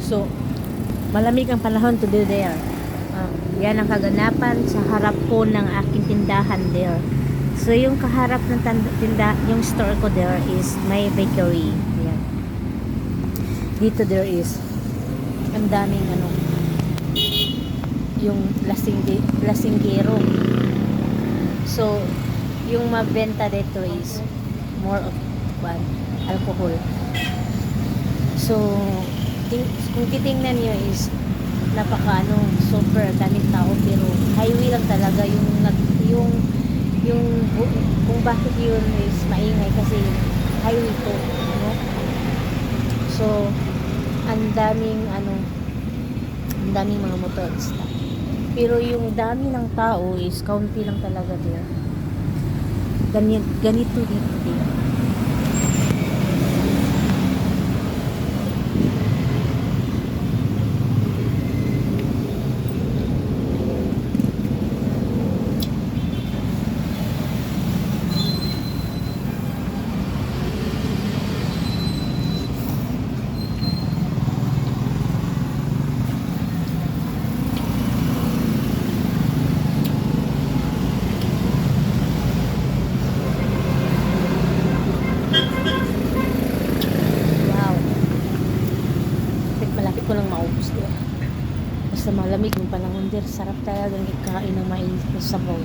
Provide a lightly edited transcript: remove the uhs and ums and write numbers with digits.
So, malamig ang panahon to do there. Yan ang kaganapan sa harap ko ng aking tindahan there. So, yung kaharap ng yung store ko there is may bakery. Ayan. Dito there is ang daming yung lasinggero. So, yung mabenta dito is more of alcohol. So, kung titingnan nyo is super daming tao, pero highway lang talaga yung kung bakit yun is maingay kasi highway to, no? So, ang daming mga motorista. Pero yung dami ng tao is kaunti lang talaga din. Ganito dito din. Malapit ko lang maubos doon. Basta malamig yung panahon there. Sarap talagang ikain ng mais na sabaw.